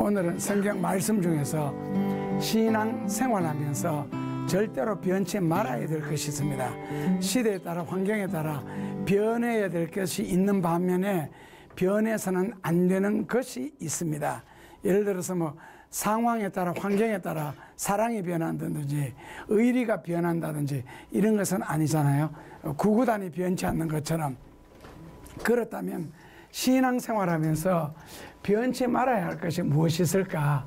오늘은 성경 말씀 중에서 신앙 생활하면서 절대로 변치 말아야 될 것이 있습니다. 시대에 따라 환경에 따라 변해야 될 것이 있는 반면에 변해서는 안 되는 것이 있습니다. 예를 들어서 뭐 상황에 따라 환경에 따라 사랑이 변한다든지 의리가 변한다든지 이런 것은 아니잖아요. 구구단이 변치 않는 것처럼. 그렇다면 신앙생활하면서 변치 말아야 할 것이 무엇이 있을까?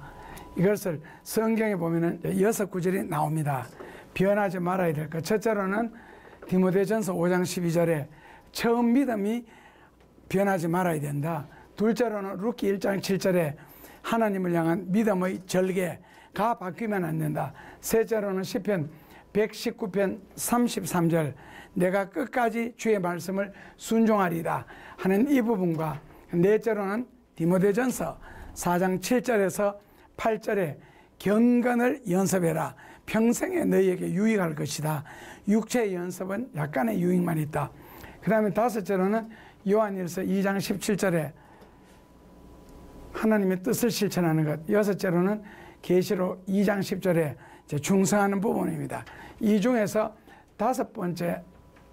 이것을 성경에 보면은 6구절이 나옵니다. 변하지 말아야 될 것. 첫째로는 디모데전서 5장 12절에 처음 믿음이 변하지 말아야 된다. 둘째로는 룻기 1장 7절에 하나님을 향한 믿음의 절개가 바뀌면 안 된다. 셋째로는 시편 119편 33절 내가 끝까지 주의 말씀을 순종하리라 하는 이 부분과 넷째로는 디모데전서 4장 7절에서 8절에 경건을 연습해라. 평생에 너희에게 유익할 것이다. 육체의 연습은 약간의 유익만 있다. 그 다음에 다섯째로는 요한일서 2장 17절에 하나님의 뜻을 실천하는 것. 여섯째로는 계시록 2장 10절에 중성하는 부분입니다. 이 중에서 다섯 번째,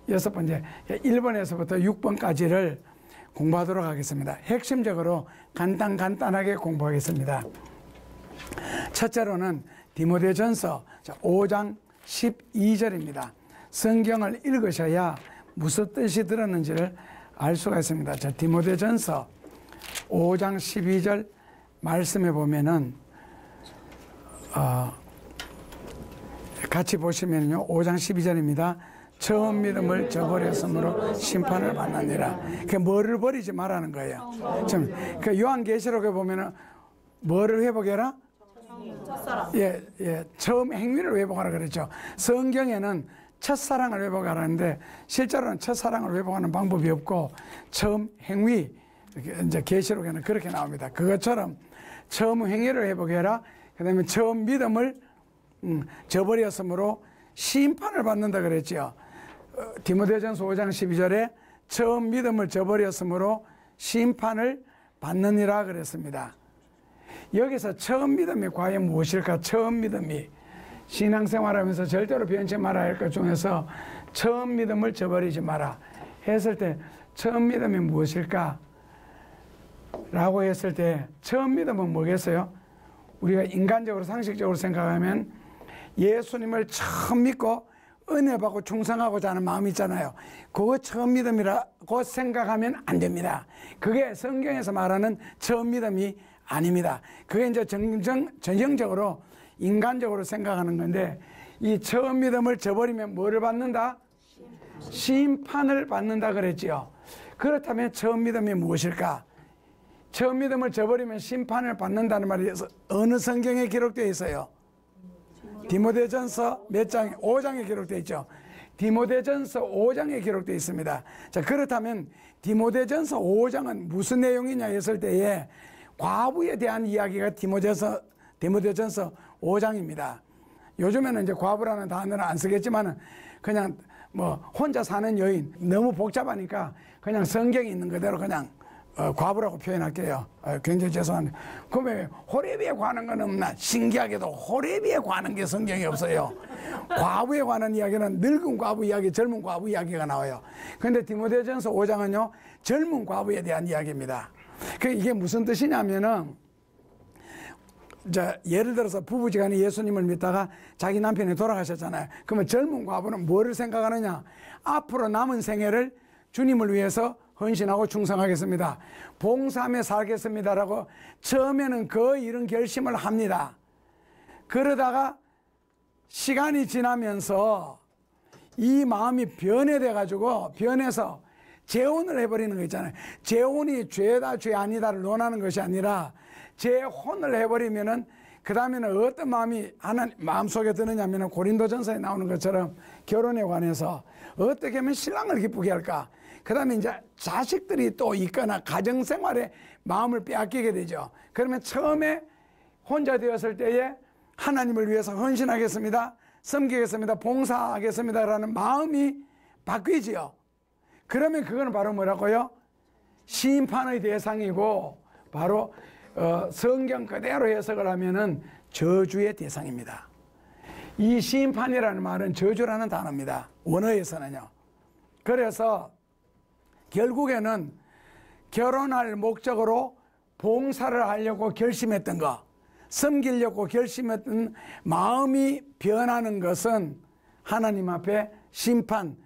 여섯 번째, 1번에서부터 6번까지를 공부하도록 하겠습니다. 핵심적으로 간단하게 공부하겠습니다. 첫째로는 디모데전서 5장 12절입니다. 성경을 읽으셔야 무슨 뜻이 들었는지를 알 수가 있습니다. 디모데전서 5장 12절 말씀에 보면은 같이 보시면요. 5장 12절입니다. 처음 믿음을 저버렸으므로 심판을 받느니라. 그 뭐를 버리지 말라는 거예요. 그 요한계시록에 보면은 뭐를 회복해라? 첫사랑. 처음 행위를 회복하라 그랬죠. 성경에는 첫사랑을 회복하라는데 실제로는 첫사랑을 회복하는 방법이 없고 처음 행위, 이제 계시록에는 그렇게 나옵니다. 그것처럼 처음 행위를 회복해라. 그 다음에 처음 믿음을 저버렸으므로 심판을 받는다 그랬죠. 디모데전서 5장 12절에 처음 믿음을 저버렸으므로 심판을 받느니라 그랬습니다. 여기서 처음 믿음이 과연 무엇일까? 처음 믿음이 신앙생활하면서 절대로 변치 말아야 할 것 중에서 처음 믿음을 저버리지 마라 했을 때 처음 믿음이 무엇일까? 라고 했을 때 처음 믿음은 뭐겠어요? 우리가 인간적으로 상식적으로 생각하면 예수님을 처음 믿고 은혜 받고 충성하고자 하는 마음이 있잖아요. 그거 처음 믿음이라고 생각하면 안 됩니다. 그게 성경에서 말하는 처음 믿음이 아닙니다. 그게 이제 전형적으로 인간적으로 생각하는 건데 이 처음 믿음을 저버리면 뭐를 받는다? 심판을 받는다 그랬지요. 그렇다면 처음 믿음이 무엇일까? 처음 믿음을 저버리면 심판을 받는다는 말이 어느 성경에 기록되어 있어요? 디모데전서 몇 장? 5장에 기록되어 있죠. 디모데전서 5장에 기록되어 있습니다. 자, 그렇다면 디모데전서 5장은 무슨 내용이냐 했을 때에 과부에 대한 이야기가 디모데전서 5장입니다. 요즘에는 이제 과부라는 단어는 안 쓰겠지만은 그냥 뭐 혼자 사는 여인, 너무 복잡하니까 그냥 성경에 있는 그대로 그냥 과부라고 표현할게요. 굉장히 죄송한데. 그러면 호레비에 관한 건 없나? 신기하게도 호레비에 관한 게 성경에 없어요. 과부에 관한 이야기는 늙은 과부 이야기, 젊은 과부 이야기가 나와요. 그런데 디모데전서 5장은요, 젊은 과부에 대한 이야기입니다. 이게 무슨 뜻이냐면은, 예를 들어서 부부지간에 예수님을 믿다가 자기 남편이 돌아가셨잖아요. 그러면 젊은 과부는 뭐를 생각하느냐? 앞으로 남은 생애를 주님을 위해서 헌신하고 충성하겠습니다. 봉사하며 살겠습니다라고 처음에는 그 이런 결심을 합니다. 그러다가 시간이 지나면서 이 마음이 변해돼 가지고 변해서 재혼을 해버리는 거 있잖아요. 재혼이 죄다 죄 아니다를 논하는 것이 아니라 재혼을 해버리면은 그 다음에는 어떤 마음이 마음속에 드느냐면은 고린도전서에 나오는 것처럼 결혼에 관해서 어떻게 하면 신랑을 기쁘게 할까? 그 다음에 이제 자식들이 또 있거나 가정생활에 마음을 빼앗기게 되죠. 그러면 처음에 혼자 되었을 때에 하나님을 위해서 헌신하겠습니다. 섬기겠습니다. 봉사하겠습니다. 라는 마음이 바뀌지요. 그러면 그거는 바로 뭐라고요? 심판의 대상이고 바로 성경 그대로 해석을 하면은 저주의 대상입니다. 이 심판이라는 말은 저주라는 단어입니다. 원어에서는요. 그래서 결국에는 결혼할 목적으로 봉사를 하려고 결심했던 것, 섬기려고 결심했던 마음이 변하는 것은 하나님 앞에 심판,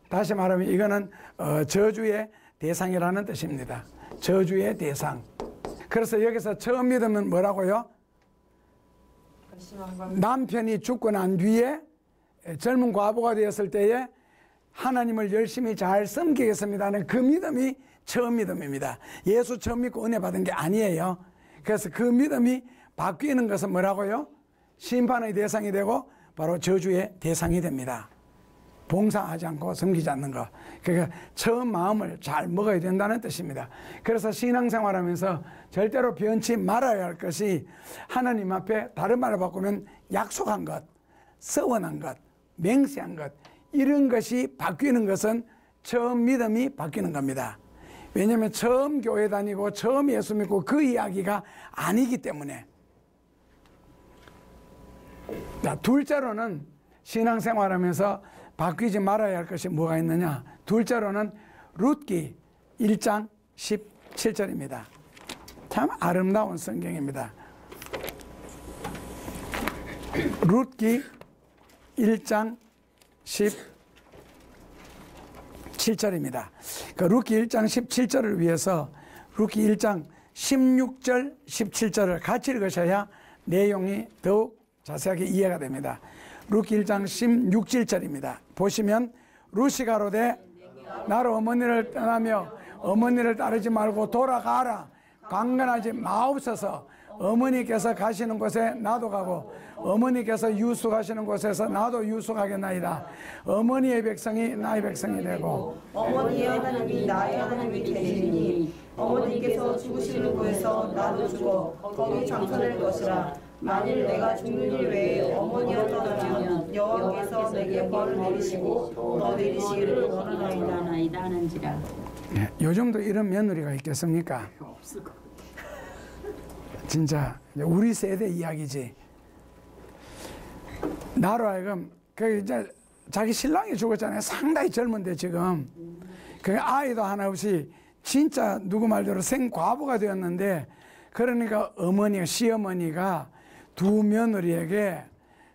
다시 말하면 이거는 저주의 대상이라는 뜻입니다. 저주의 대상. 그래서 여기서 처음 믿으면 뭐라고요? 남편이 죽고 난 뒤에 젊은 과부가 되었을 때에 하나님을 열심히 잘 섬기겠습니다는 그 믿음이 처음 믿음입니다. 예수 처음 믿고 은혜 받은 게 아니에요. 그래서 그 믿음이 바뀌는 것은 뭐라고요? 심판의 대상이 되고 바로 저주의 대상이 됩니다. 봉사하지 않고 섬기지 않는 것. 그러니까 처음 마음을 잘 먹어야 된다는 뜻입니다. 그래서 신앙생활하면서 절대로 변치 말아야 할 것이 하나님 앞에 다른 말로 바꾸면 약속한 것, 서원한 것, 맹세한 것, 이런 것이 바뀌는 것은 처음 믿음이 바뀌는 겁니다. 왜냐하면 처음 교회 다니고 처음 예수 믿고 그 이야기가 아니기 때문에. 자, 둘째로는 신앙생활하면서 바뀌지 말아야 할 것이 뭐가 있느냐. 둘째로는 룻기 1장 17절입니다. 참 아름다운 성경입니다. 룻기 1장 17절입니다. 그 룻기 1장 17절을 위해서 룻기 1장 16절 17절을 같이 읽으셔야 내용이 더욱 자세하게 이해가 됩니다. 룻기 1장 16절입니다. 보시면 룻이 가로되 나로 어머니를 떠나며 어머니를 따르지 말고 돌아가라. 강건하지 마옵소서. 어머니께서 가시는 곳에 나도 가고 어머니께서 유숙하시는 곳에서 나도 유숙하겠나이다. 어머니의 백성이 나의 백성이 되고 어머니의 하나님이 나의 하나님이 되시니 어머니께서 죽으시는 곳에서 나도 죽어 거기 장사될 것이라. 만일 내가 죽는 일 외에 어머니와 떠나면 여호와께서 내게 벌을 내리시고 더 내리시기를 원하나이다 하는지라. 요즘도 이런 며느리가 있겠습니까? 없을 것 같아. 진짜 우리 세대 이야기지. 나로 하여금 그 이제 자기 신랑이 죽었잖아요. 상당히 젊은데 지금 그 아이도 하나 없이 진짜 누구 말대로 생과부가 되었는데, 그러니까 어머니가 시어머니가 두 며느리에게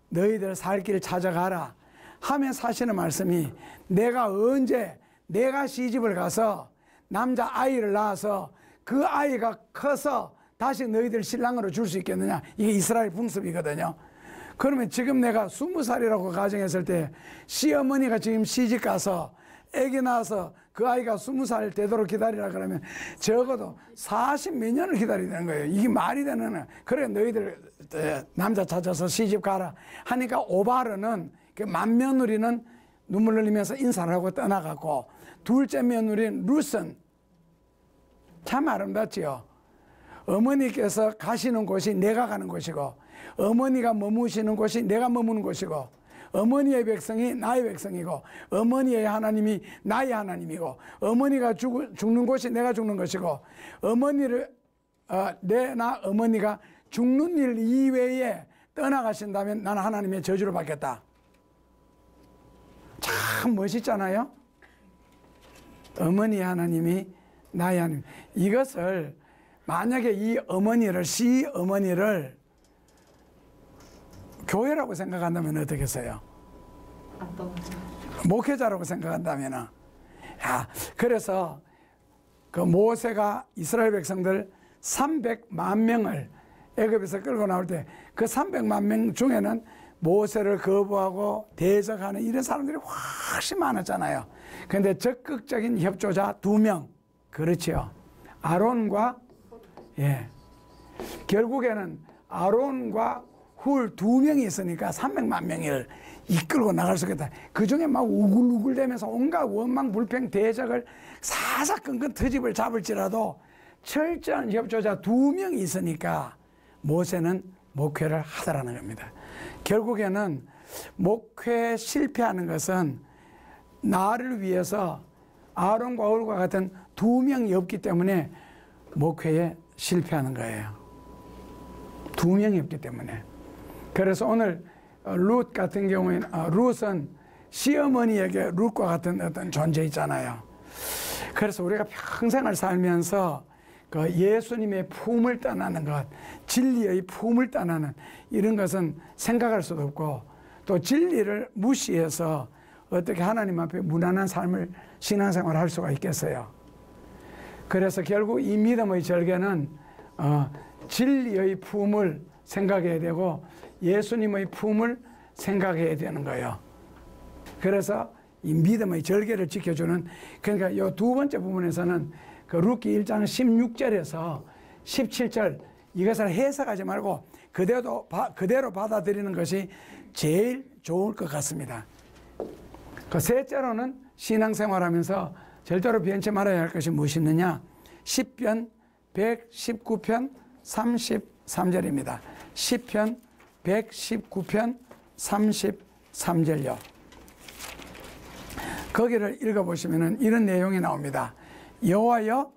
너희들 살 길 찾아가라 하면서 하시는 말씀이, 내가 언제 내가 시집을 가서 남자 아이를 낳아서 그 아이가 커서 다시 너희들 신랑으로 줄 수 있겠느냐. 이게 이스라엘 풍습이거든요. 그러면 지금 내가 20살이라고 가정했을 때 시어머니가 지금 시집 가서 아기 낳아서 그 아이가 20살 되도록 기다리라 그러면 적어도 40 몇 년을 기다려야 되는 거예요. 이게 말이 되는 거예요. 그래 너희들 남자 찾아서 시집 가라 하니까 오바르는 그 맏며느리는 눈물 흘리면서 인사를 하고 떠나갔고, 둘째 며느리는 룻은 참 아름답지요. 어머니께서 가시는 곳이 내가 가는 곳이고, 어머니가 머무시는 곳이 내가 머무는 곳이고, 어머니의 백성이 나의 백성이고, 어머니의 하나님이 나의 하나님이고, 어머니가 죽는 곳이 내가 죽는 것이고, 나 어머니가 죽는 일 이외에 떠나가신다면 나는 하나님의 저주를 받겠다. 참 멋있잖아요. 어머니 하나님이 나의 하나님. 이것을 만약에 이 어머니를, 시어머니를 교회라고 생각한다면 어떻겠어요? 목회자라고 생각한다면, 그래서 그 모세가 이스라엘 백성들 300만 명을 애굽에서 끌고 나올 때 그 300만 명 중에는 모세를 거부하고 대적하는 이런 사람들이 훨씬 많았잖아요. 그런데 적극적인 협조자 2명, 그렇지요. 아론과 결국에는 아론과 훌 2명이 있으니까 300만 명을 이끌고 나갈 수 있겠다. 그 중에 막 우글우글대면서 온갖 원망 불평 대적을 사사건건 트집을 잡을지라도 철저한 협조자 2명이 있으니까 모세는 목회를 하더라는 겁니다. 결국에는 목회 실패하는 것은 나를 위해서 아론과 훌과 같은 2명이 없기 때문에 목회에 실패하는 거예요. 2명이 없기 때문에. 그래서 오늘 룻 같은 경우에는 룻은 시어머니에게 룻과 같은 어떤 존재 있잖아요. 그래서 우리가 평생을 살면서 그 예수님의 품을 떠나는 것, 진리의 품을 떠나는 이런 것은 생각할 수도 없고, 또 진리를 무시해서 어떻게 하나님 앞에 무난한 삶을 신앙생활을 할 수가 있겠어요. 그래서 결국 이 믿음의 절개는 진리의 품을 생각해야 되고 예수님의 품을 생각해야 되는 거예요. 그래서 이 믿음의 절개를 지켜주는, 그러니까 이 두 번째 부분에서는 그 룻기 1장 16절에서 17절 이것을 해석하지 말고 그대로 받아들이는 것이 제일 좋을 것 같습니다. 그 셋째로는 신앙생활하면서 절대로 변치 말아야 할 것이 무엇이느냐? 시편 119편 33절입니다. 시편 119편 33절요. 거기를 읽어보시면 이런 내용이 나옵니다. 여호와여,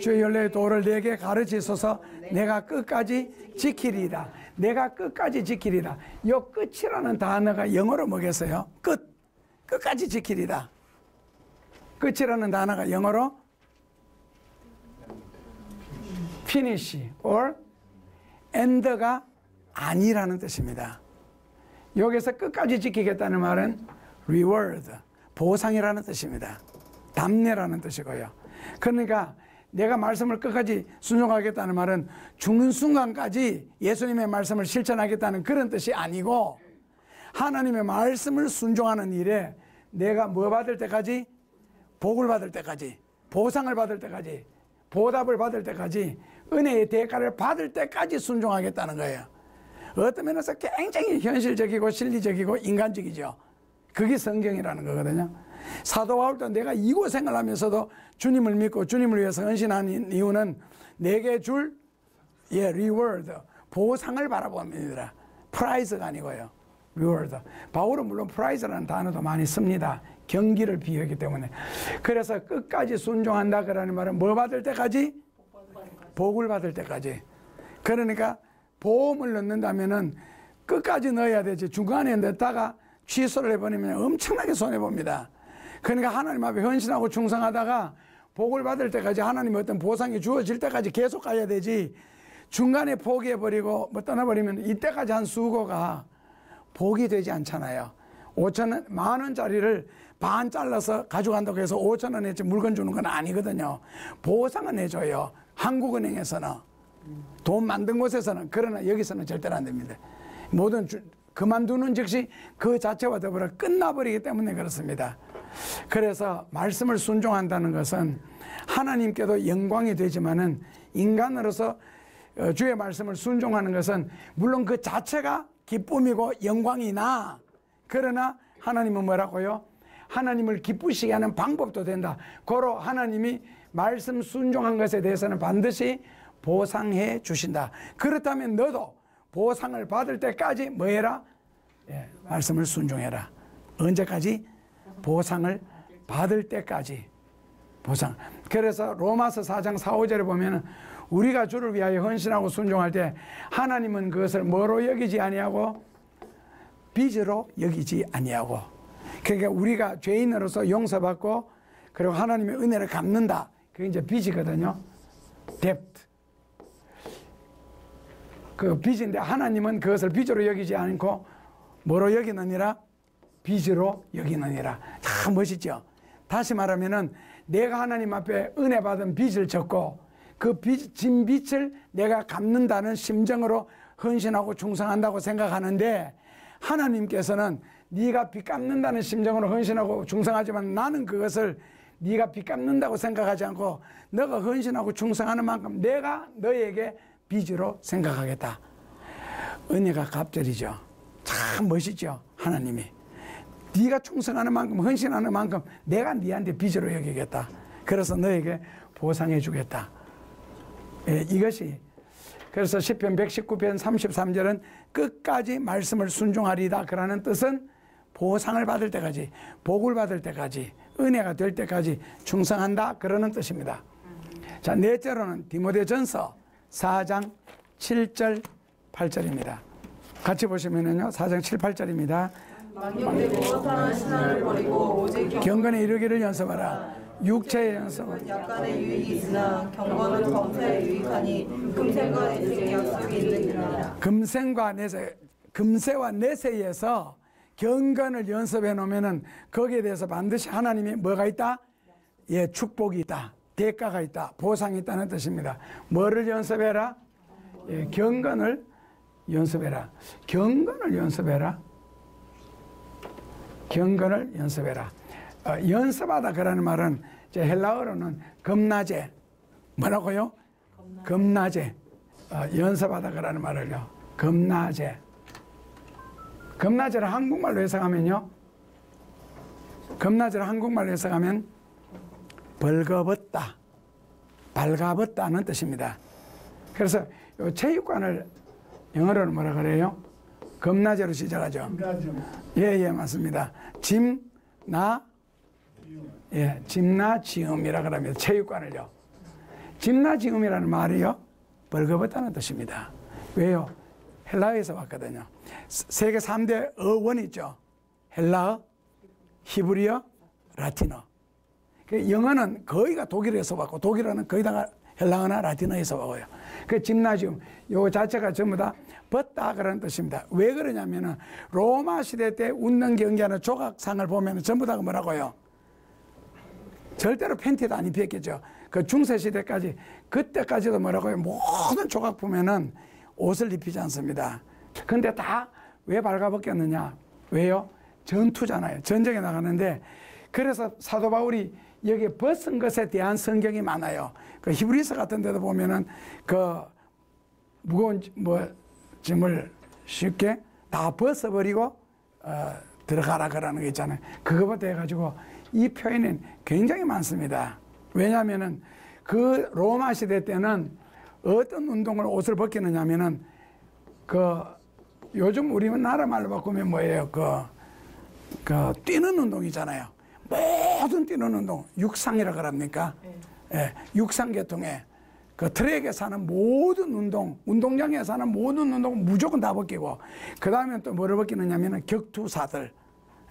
주의 연례의 도를 내게 가르치소서. 내가 끝까지 지키리라. 내가 끝까지 지키리라. 이 끝이라는 단어가 영어로 뭐겠어요? 끝까지 지키리라. 끝이라는 단어가 영어로 finish or end가 아니라는 뜻입니다. 여기서 끝까지 지키겠다는 말은 reward, 보상이라는 뜻입니다. 답례라는 뜻이고요. 그러니까 내가 말씀을 끝까지 순종하겠다는 말은 죽는 순간까지 예수님의 말씀을 실천하겠다는 그런 뜻이 아니고, 하나님의 말씀을 순종하는 일에 내가 뭐 받을 때까지? 복을 받을 때까지, 보상을 받을 때까지, 보답을 받을 때까지, 은혜의 대가를 받을 때까지 순종하겠다는 거예요. 어떤 면에서 굉장히 현실적이고 진리적이고 인간적이죠. 그게 성경이라는 거거든요. 사도 바울도 내가 이 고생을 하면서도 주님을 믿고 주님을 위해서 헌신하는 이유는 내게 줄 reward, 보상을 바라봅니다. 프라이즈가 아니고요. reward. 바울은 물론 프라이즈라는 단어도 많이 씁니다. 경기를 비유하기 때문에. 그래서 끝까지 순종한다 그러는 말은 뭐 받을 때까지? 복을 받을 때까지. 그러니까 보험을 넣는다면은 끝까지 넣어야 되지, 중간에 넣다가 취소를 해버리면 엄청나게 손해봅니다. 그러니까 하나님 앞에 헌신하고 충성하다가 복을 받을 때까지, 하나님의 어떤 보상이 주어질 때까지 계속 가야 되지, 중간에 포기해버리고 뭐 떠나버리면 이때까지 한 수고가 복이 되지 않잖아요. 5,000원, 10,000원짜리를 반 잘라서 가져간다고 해서 5,000원에 물건 주는 건 아니거든요. 보상은 해줘요. 한국은행에서는, 돈 만든 곳에서는. 그러나 여기서는 절대로 안 됩니다. 모든 그만두는 즉시 그 자체와 더불어 끝나버리기 때문에 그렇습니다. 그래서 말씀을 순종한다는 것은 하나님께도 영광이 되지만은 인간으로서 주의 말씀을 순종하는 것은 물론 그 자체가 기쁨이고 영광이나, 그러나 하나님은 뭐라고요? 하나님을 기쁘시게 하는 방법도 된다. 고로 하나님이 말씀 순종한 것에 대해서는 반드시 보상해 주신다. 그렇다면 너도 보상을 받을 때까지 뭐 해라? 말씀을 순종해라. 언제까지? 보상을 받을 때까지. 보상. 그래서 로마서 4장 4, 5절에 보면은 우리가 주를 위하여 헌신하고 순종할 때 하나님은 그것을 뭐로 여기지 아니하고? 빚으로 여기지 아니하고. 그러니까 우리가 죄인으로서 용서받고 그리고 하나님의 은혜를 갚는다. 그게 이제 빚이거든요. debt. 그 빚인데 하나님은 그것을 빚으로 여기지 않고 뭐로 여기느니라? 빚으로 여기느니라. 참 멋있죠. 다시 말하면은 내가 하나님 앞에 은혜 받은 빚을 졌고 그 진 빚을 내가 갚는다는 심정으로 헌신하고 충성한다고 생각하는데, 하나님께서는 네가 빚 갚는다는 심정으로 헌신하고 충성하지만 나는 그것을 네가 빚 갚는다고 생각하지 않고 너가 헌신하고 충성하는 만큼 내가 너에게 빚으로 생각하겠다. 은혜가 갑절이죠. 참 멋있죠. 하나님이 네가 충성하는 만큼, 헌신하는 만큼 내가 네한테 빚으로 여기겠다. 그래서 너에게 보상해 주겠다. 이것이, 그래서 시편 119편 33절은 끝까지 말씀을 순종하리다 그라는 뜻은 보상을 받을 때까지, 복을 받을 때까지, 은혜가 될 때까지 충성한다 그러는 뜻입니다. 자, 넷째로는 디모데전서 4장 7절 8절입니다. 같이 보시면은요, 4장 7, 8절입니다. 망령되고 허탄한 신앙을 버리고 오직 경건에 이르기를 연습하라. 육체의 연습은 약간의 유익이 있으나 경건은 범사에 유익하니 금생과 내세의 약속이 있느니라. 금세와 내세에서 경건을 연습해 놓으면은 거기에 대해서 반드시 하나님이 뭐가 있다? 예, 축복이 있다. 대가가 있다. 보상이 있다는 뜻입니다. 뭐를 연습해라? 예, 경건을 연습해라. 경건을 연습해라. 경건을 연습해라. 연습하다 그라는 말은 이제 헬라어로는 겁나제. 뭐라고요? 겁나제. 연습하다 그라는 말을요. 겁나제. 겁나제를 한국말로 해석하면요. 겁나제를 한국말로 해석하면 벌거벗다, 발가벗다는 뜻입니다. 그래서 이 체육관을 영어로는 뭐라 그래요? 겁나제로 시작하죠. 예, 맞습니다. 짐나지움이라 그럽니다. 체육관을요. 짐나지움이라는 말이요, 벌거벗다는 뜻입니다. 왜요? 헬라어에서 왔거든요. 세계 3대 어원이 있죠. 헬라어, 히브리어, 라틴어. 영어는 거의가 독일에서 왔고, 독일어는 거의 다 헬라어나 라틴어에서 와요. 그 짐나지움, 요 자체가 전부 다 벗다 그런 뜻입니다. 왜 그러냐면은 로마 시대 때 웃는 경기하는 조각상을 보면은 전부 다 뭐라고요? 절대로 팬티도 안 입혔겠죠. 그 중세 시대까지, 그때까지도 뭐라고요? 모든 조각 보면은 옷을 입히지 않습니다. 근데 다 왜 발가벗겼느냐? 왜요? 전투잖아요. 전쟁에 나가는데, 그래서 사도 바울이 여기 벗은 것에 대한 성경이 많아요. 그 히브리서 같은 데도 보면은 그 무거운 짐을 쉽게 다 벗어버리고 들어가라 그러는 거 있잖아요. 그거부터 해가지고 이 표현은 굉장히 많습니다. 왜냐하면은 그 로마 시대 때는 어떤 운동을 옷을 벗기느냐 하면은 요즘 우리나라 말로 바꾸면 뭐예요? 뛰는 운동이잖아요. 모든 뛰는 운동, 육상이라 그럽니까? 예, 육상계통에 그 트랙에서 하는 모든 운동, 운동장에서 하는 모든 운동 무조건 다 벗기고, 그 다음에 또 뭐를 벗기느냐면은 격투사들,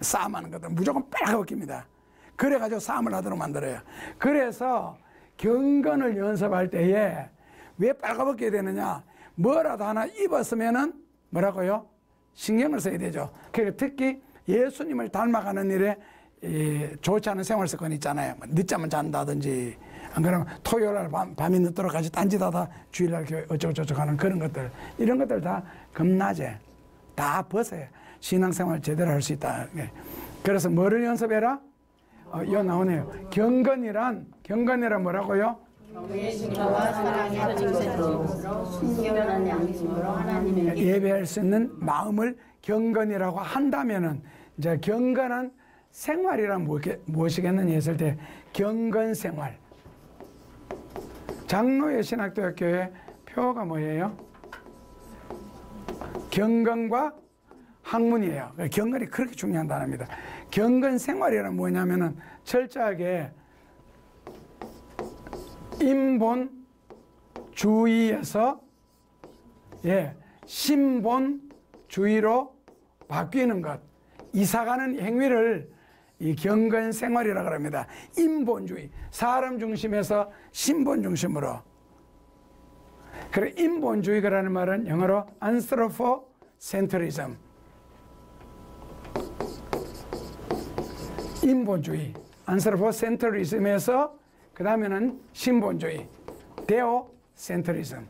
싸움하는 것들 무조건 빨갛게 벗깁니다. 그래가지고 싸움을 하도록 만들어요. 그래서 경건을 연습할 때에 왜 빨갛게 되느냐? 뭐라도 하나 입었으면은 뭐라고요? 신경을 써야 되죠. 그러니까 특히 예수님을 닮아가는 일에 좋지 않은 생활 습관이 있잖아요. 늦잠을 잔다든지, 안 그러면 토요일날 밤이 늦도록 같이 딴짓하다 주일날 어쩌고저쩌고 하는 그런 것들, 이런 것들 다 겁나제, 다 벗어야 신앙생활 제대로 할 수 있다. 그래서 뭐를 연습해라? 여기 나오네요. 경건이란 뭐라고요? 예배할 수 있는 마음을 경건이라고 한다면은, 이제 경건한 생활이란 무엇이겠느냐 했을 때, 경건생활. 장로의 신학대학교의 표어가 뭐예요? 경건과 학문이에요. 경건이 그렇게 중요한 단어입니다. 경건생활이란 뭐냐면은 철저하게 인본주의에서 신본주의로 바뀌는 것, 이사가는 행위를 이 경건생활이라고 합니다. 인본주의, 사람 중심에서 신본 중심으로. 그래, 인본주의라는 말은 영어로 anthropocentrism, 인본주의, anthropocentrism에서 그 다음에는 신본주의, 데오센트리즘으로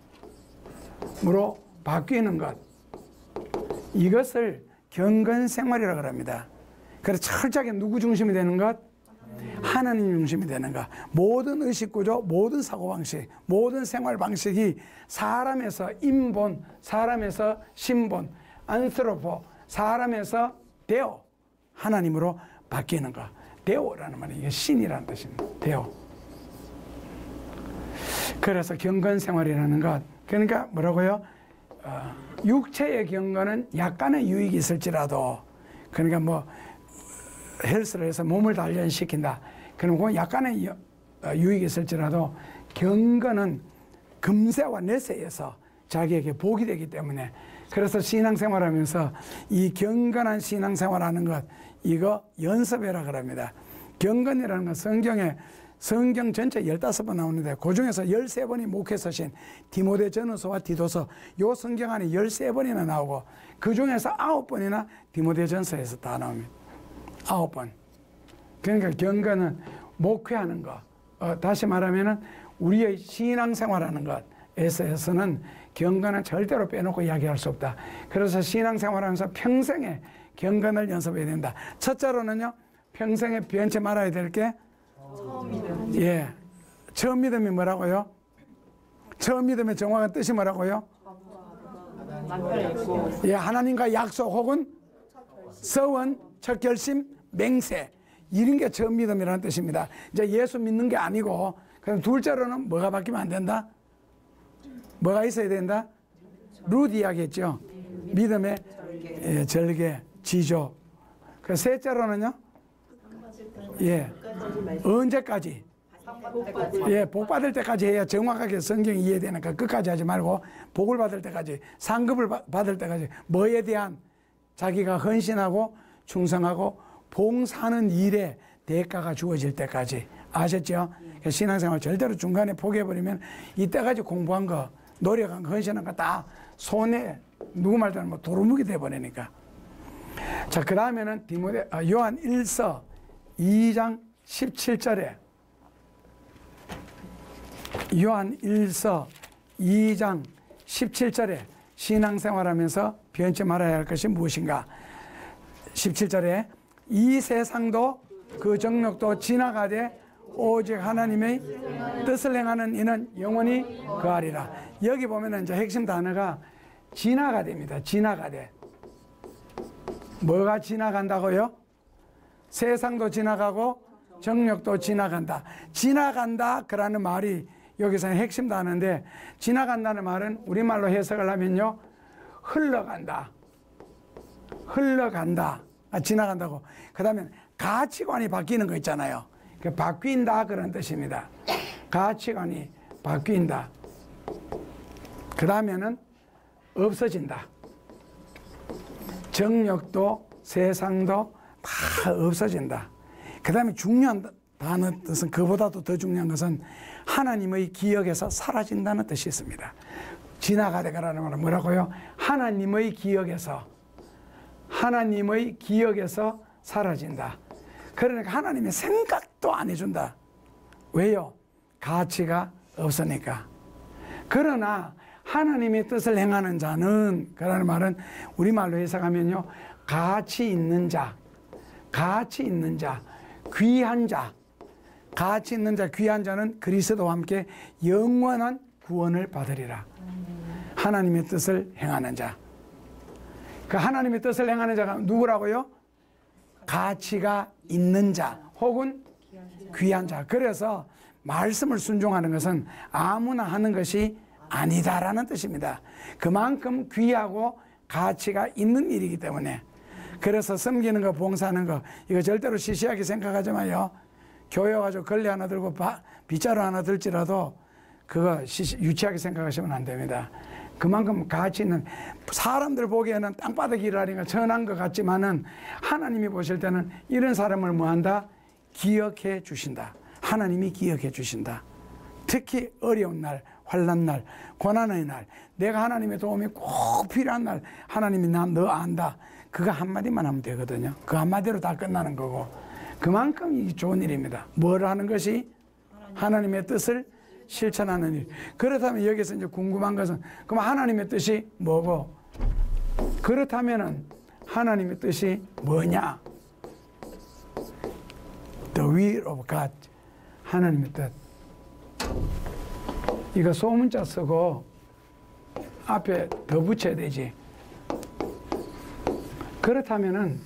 바뀌는 것, 이것을 경건생활이라고 합니다. 그래서 철저하게 누구 중심이 되는 것? 하나님 중심이 되는 것. 모든 의식구조, 모든 사고방식, 모든 생활방식이 사람에서 인본, 사람에서 신본, 안스로포, 사람에서 데오, 하나님으로 바뀌는 것. 데오라는 말은 이게 신이라는 뜻입니다. 데오. 그래서 경건생활이라는 것, 그러니까 뭐라고요? 육체의 경건은 약간의 유익이 있을지라도, 그러니까 헬스를 해서 몸을 단련시킨다. 그럼 그 약간의 유익이 있을지라도 경건은 금세와 내세에서 자기에게 복이 되기 때문에, 그래서 신앙생활하면서 이 경건한 신앙생활하는 것, 이거 연습해라 그럽니다. 경건이라는 건 성경 전체 15번 나오는데 그 중에서 13번이 목회서신 디모데전서와 디도서, 요 성경 안에 13번이나 나오고 그 중에서 9번이나 디모데전서에서 다 나옵니다. 9번. 그러니까 경건은 목회하는 것, 다시 말하면은 우리의 신앙생활하는 것에서는 경건은 절대로 빼놓고 이야기할 수 없다. 그래서 신앙생활하면서 평생에 경건을 연습해야 된다. 첫째로는요, 평생에 변치 말아야 될 게 처음 믿음. 예, 처음 믿음이 뭐라고요? 처음 믿음의 정확한 뜻이 뭐라고요? 남편이 있고 예, 하나님과 약속 혹은 서원, 첫 결심, 맹세, 이런 게 처음 믿음이라는 뜻입니다. 이제 예수 믿는 게 아니고, 그럼 둘째로는 뭐가 바뀌면 안 된다? 뭐가 있어야 된다? 룻 이야기했죠. 믿음의 절개, 지조. 그 셋째로는요? 예, 언제까지? 예, 복 받을 때까지 해야 정확하게 성경이 이해되니까 끝까지 하지 말고 복을 받을 때까지, 상급을 받을 때까지, 뭐에 대한 자기가 헌신하고 충성하고 봉사하는 일에 대가가 주어질 때까지. 아셨죠? 신앙생활 절대로 중간에 포기해버리면 이때까지 공부한 거, 노력한 거, 헌신한 거 다 손에, 누구 말대로 뭐 도루묵이 돼버리니까. 자, 그 다음에는 요한 1서 2장 17절에, 요한 1서 2장 17절에 신앙생활하면서 변치 말아야 할 것이 무엇인가? 17절에 이 세상도 그 정욕도 지나가되 오직 하나님의 뜻을 행하는 이는 영원히 거하리라. 여기 보면은 이제 핵심 단어가 지나가됩니다. 지나가되. 뭐가 지나간다고요? 세상도 지나가고 정욕도 지나간다. 지나간다 그라는 말이 여기서는 핵심 단어인데, 지나간다는 말은 우리말로 해석을 하면요, 흘러간다. 흘러간다. 지나간다고. 그 다음에 가치관이 바뀌는 거 있잖아요. 바뀐다 그런 뜻입니다. 가치관이 바뀐다. 그 다음에는 없어진다. 정욕도 세상도 다 없어진다. 그 다음에 중요한 단어 뜻은, 그보다도 더 중요한 것은 하나님의 기억에서 사라진다는 뜻이 있습니다. 지나가다라는 말은 뭐라고요? 하나님의 기억에서, 하나님의 기억에서 사라진다. 그러니까 하나님의 생각도 안 해준다. 왜요? 가치가 없으니까. 그러나 하나님의 뜻을 행하는 자는, 그라는 말은 우리말로 해석하면요, 가치 있는 자, 가치 있는 자, 귀한 자, 가치 있는 자, 귀한 자는 그리스도와 함께 영원한 구원을 받으리라. 하나님의 뜻을 행하는 자. 그 하나님의 뜻을 행하는 자가 누구라고요? 가치가 있는 자 혹은 귀한 자. 그래서 말씀을 순종하는 것은 아무나 하는 것이 아니다라는 뜻입니다. 그만큼 귀하고 가치가 있는 일이기 때문에. 그래서 섬기는 거, 봉사하는 거, 이거 절대로 시시하게 생각하지 마요. 교회 와가지고 걸레 하나 들고 빗자루 하나 들지라도 그거 유치하게 생각하시면 안 됩니다. 그만큼 가치 있는, 사람들 보기에는 땅바닥 일하니까 천한 것 같지만은 하나님이 보실 때는 이런 사람을 뭐한다? 기억해 주신다. 하나님이 기억해 주신다. 특히 어려운 날, 환난 날, 고난의 날, 내가 하나님의 도움이 꼭 필요한 날, 하나님이 너 안다. 그거 한마디만 하면 되거든요. 그 한마디로 다 끝나는 거고, 그만큼 이 좋은 일입니다. 뭘 하는 것이? 하나님의 뜻을 실천하는 일. 그렇다면 여기서 이제 궁금한 것은, 그럼 하나님의 뜻이 뭐고? 그렇다면은 하나님의 뜻이 뭐냐? The will of God. 하나님의 뜻. 이거 소문자 쓰고 앞에 더 붙여야 되지. 그렇다면은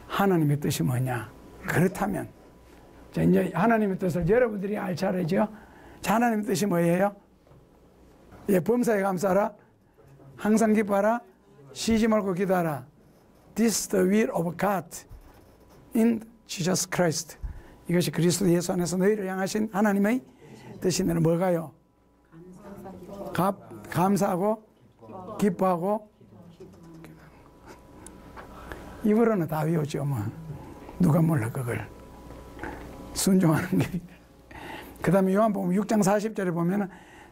하나님의 뜻이 뭐냐? 그렇다면 자, 이제 하나님의 뜻을 여러분들이 알 차례죠. 자, 하나님의 뜻이 뭐예요? 예, 범사에 감사하라, 항상 기뻐하라, 쉬지 말고 기도하라. This is the will of God in Jesus Christ. 이것이 그리스도 예수 안에서 너희를 향하신 하나님의 뜻이니라. 뭐가요? 감사하고 기뻐하고. 입으로는 다 외우죠. 뭐 누가 몰라 그걸. 순종하는 게. 그 다음에 요한복음 6장 40절에 보면은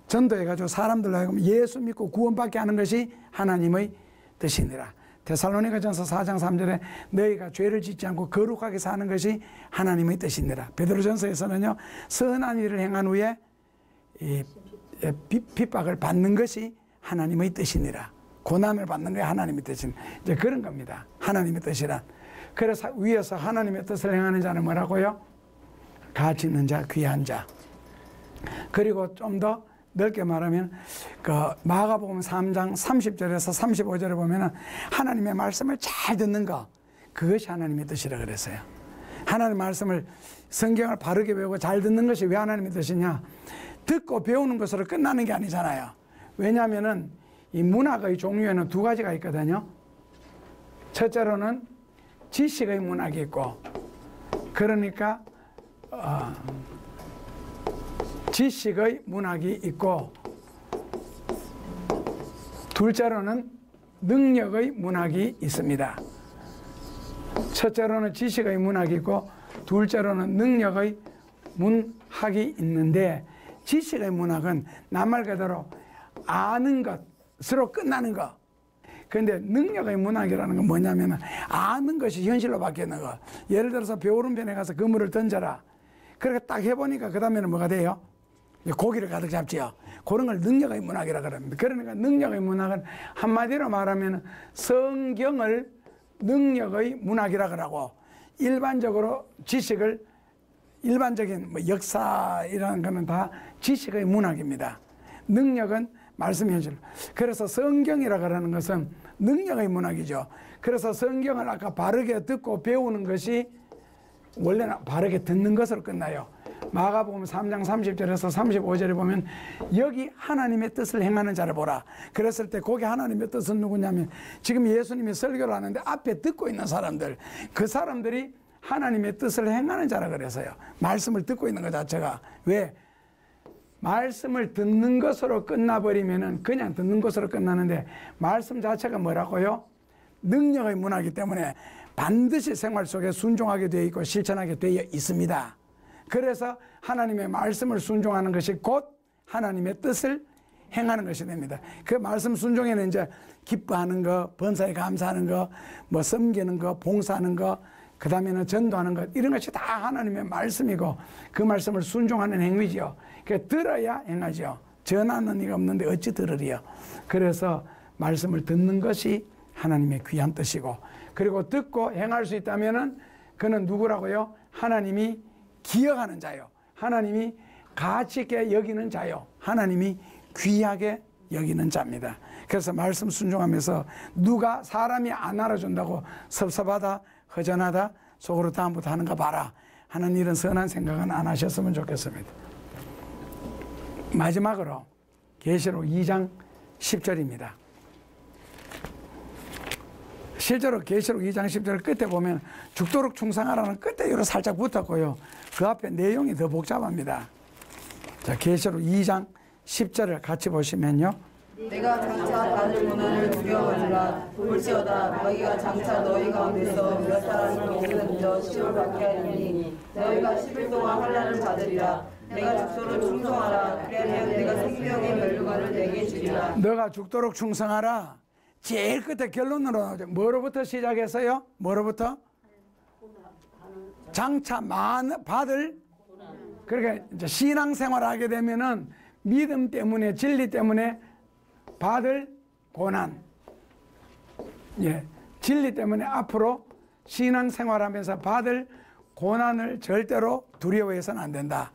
전도해가지고 사람들로 하여금 예수 믿고 구원받게 하는 것이 하나님의 뜻이니라. 데살로니가전서 4장 3절에 너희가 죄를 짓지 않고 거룩하게 사는 것이 하나님의 뜻이니라. 베드로전서에서는요, 선한 일을 행한 후에 핍박을 받는 것이 하나님의 뜻이니라. 고난을 받는 게 하나님의 뜻이니라. 이제 그런 겁니다. 하나님의 뜻이란. 그래서 위에서 하나님의 뜻을 행하는 자는 뭐라고요? 가치 있는 자, 귀한 자. 그리고 좀 더 넓게 말하면 그 마가복음 3장 30절에서 35절에 보면은 하나님의 말씀을 잘 듣는 거, 그것이 하나님의 뜻이라 그랬어요. 하나님의 말씀을, 성경을 바르게 배우고 잘 듣는 것이 왜 하나님의 뜻이냐? 듣고 배우는 것으로 끝나는 게 아니잖아요. 왜냐하면은 이 문학의 종류에는 두 가지가 있거든요. 첫째로는 지식의 문학이 있고, 그러니까 지식의 문학이 있고, 둘째로는 능력의 문학이 있습니다. 첫째로는 지식의 문학이 있고, 둘째로는 능력의 문학이 있는데, 지식의 문학은 낱말 그대로 아는 것으로 끝나는 것. 그런데 능력의 문학이라는 건 뭐냐면 아는 것이 현실로 바뀌는 것. 예를 들어서 벼오른편에 가서 그물을 던져라. 그렇게 딱 해보니까 그 다음에는 뭐가 돼요? 고기를 가득 잡지요. 그런 걸 능력의 문학이라 그럽니다. 그러니까 능력의 문학은 한마디로 말하면 성경을 능력의 문학이라 그러고, 일반적으로 지식을, 일반적인 뭐 역사이라는 거는 다 지식의 문학입니다. 능력은 말씀 현실. 그래서 성경이라 그러는 것은 능력의 문학이죠. 그래서 성경을 아까 바르게 듣고 배우는 것이 원래는 바르게 듣는 것으로 끝나요. 마가복음 3장 30절에서 35절에 보면 여기 하나님의 뜻을 행하는 자를 보라. 그랬을 때 거기 하나님의 뜻은 누구냐면 지금 예수님이 설교를 하는데 앞에 듣고 있는 사람들, 그 사람들이 하나님의 뜻을 행하는 자라 그래서요. 말씀을 듣고 있는 것 자체가. 왜? 말씀을 듣는 것으로 끝나버리면은 그냥 듣는 것으로 끝나는데, 말씀 자체가 뭐라고요? 능력의 문화이기 때문에 반드시 생활 속에 순종하게 되어 있고 실천하게 되어 있습니다. 그래서 하나님의 말씀을 순종하는 것이 곧 하나님의 뜻을 행하는 것이 됩니다. 그 말씀 순종에는 이제 기뻐하는 거, 번사에 감사하는 거, 뭐 섬기는 거, 봉사하는 거, 그 다음에는 전도하는 것, 이런 것이 다 하나님의 말씀이고 그 말씀을 순종하는 행위지요. 그러니까 들어야 행하죠. 전하는 이가 없는데 어찌 들으리요. 그래서 말씀을 듣는 것이 하나님의 귀한 뜻이고, 그리고 듣고 행할 수 있다면은 그는 누구라고요? 하나님이 기억하는 자요. 하나님이 가치 있게 여기는 자요. 하나님이 귀하게 여기는 자입니다. 그래서 말씀 순종하면서 누가 사람이 안 알아준다고 섭섭하다, 허전하다, 속으로 다음부터 하는가 봐라 하는 이런 선한 생각은 안 하셨으면 좋겠습니다. 마지막으로 계시록 2장 10절입니다. 실제로 계시록 2장 10절 끝에 보면 죽도록 충성하라는 끝에 이로 살짝 붙었고요. 그 앞에 내용이 더 복잡합니다. 자, 계시록 2장 10절을 같이 보시면요. 내가 장차 받을 고난을 두려워하리라. 볼지어다 너희가 장차 너희 가운데서 몇 사람을 오늘은저 시험을 받게 하리니 너희가 10일 동안 환난을 받으리라. 내가 죽도록 충성하라. 그러면 내가 생명의 면류관을 내게 주리라. 너가 죽도록 충성하라. 제일 끝에 결론으로 나오죠. 뭐로부터 시작했어요? 뭐로부터? 장차 받을. 그러니까 이제 신앙생활을 하게 되면은 믿음 때문에, 진리 때문에 받을 고난. 예, 진리 때문에 앞으로 신앙생활하면서 받을 고난을 절대로 두려워해서는 안 된다.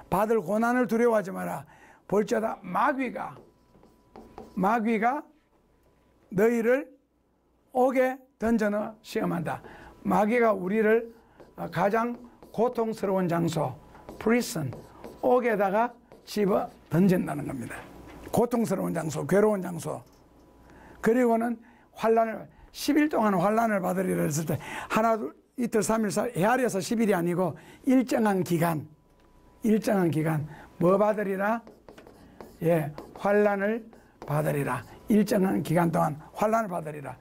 받을 고난을 두려워하지 마라. 볼지어다 마귀가 너희를 옥에 던져넣어 시험한다. 마귀가 우리를 가장 고통스러운 장소, 프리슨, 옥에다가 집어 던진다는 겁니다. 고통스러운 장소, 괴로운 장소. 그리고는 환난을 10일 동안 환난을 받으리라 했을 때 하나, 둘, 이틀 3일 헤아려서 10일이 아니고 일정한 기간 뭐 받으리라? 예, 환난을 받으리라. 일정한 기간 동안 환난을 받으리라.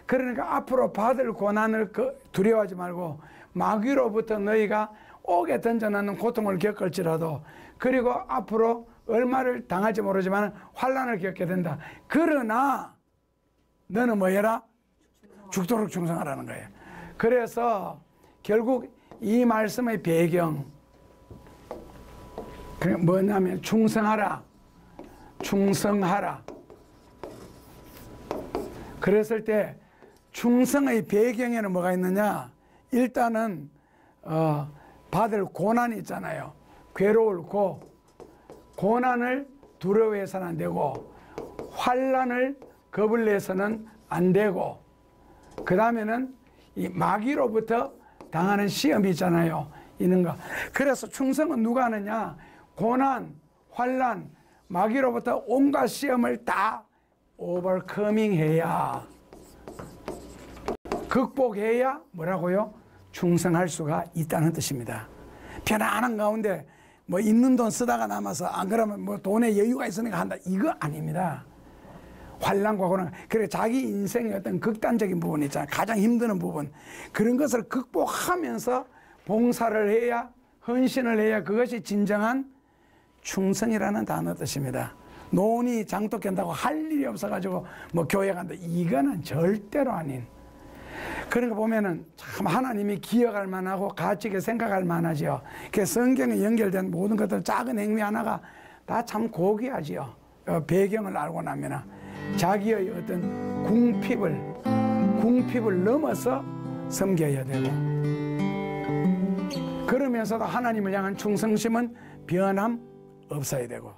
그러니까 앞으로 받을 고난을 두려워하지 말고 마귀로부터 너희가 옥에 던져놓는 고통을 겪을지라도, 그리고 앞으로 얼마를 당할지 모르지만 환난을 겪게 된다. 그러나 너는 뭐 해라? 죽도록 충성하라는 거예요. 그래서 결국 이 말씀의 배경, 뭐냐면 충성하라. 그랬을 때 충성의 배경에는 뭐가 있느냐? 일단은 받을 고난이 있잖아요. 괴로울 고난을 두려워해서는 안 되고, 환난을 겁을 내서는 안 되고, 그 다음에는 이 마귀로부터 당하는 시험이 있잖아요. 있는 거. 그래서 충성은 누가 하느냐? 고난, 환난, 마귀로부터 온갖 시험을 다 오버커밍 해야, 극복해야 뭐라고요? 충성할 수가 있다는 뜻입니다. 편안한 가운데 뭐 있는 돈 쓰다가 남아서 안 그러면 뭐 돈에 여유가 있으니까 한다, 이거 아닙니다. 환난과 고난, 그래 자기 인생의 어떤 극단적인 부분 있잖아요. 가장 힘드는 부분, 그런 것을 극복하면서 봉사를 해야, 헌신을 해야 그것이 진정한 충성이라는 단어 뜻입니다. 노인이 장독 견다고 할 일이 없어가지고 뭐 교회 간다, 이거는 절대로 아닌. 그러니까 보면은 참 하나님이 기억할 만하고 가치 있게 생각할 만하죠. 그 성경에 연결된 모든 것들, 작은 행위 하나가 다 참 고귀하지요. 배경을 알고 나면은 자기의 어떤 궁핍을 넘어서 섬겨야 되고, 그러면서도 하나님을 향한 충성심은 변함 없어야 되고,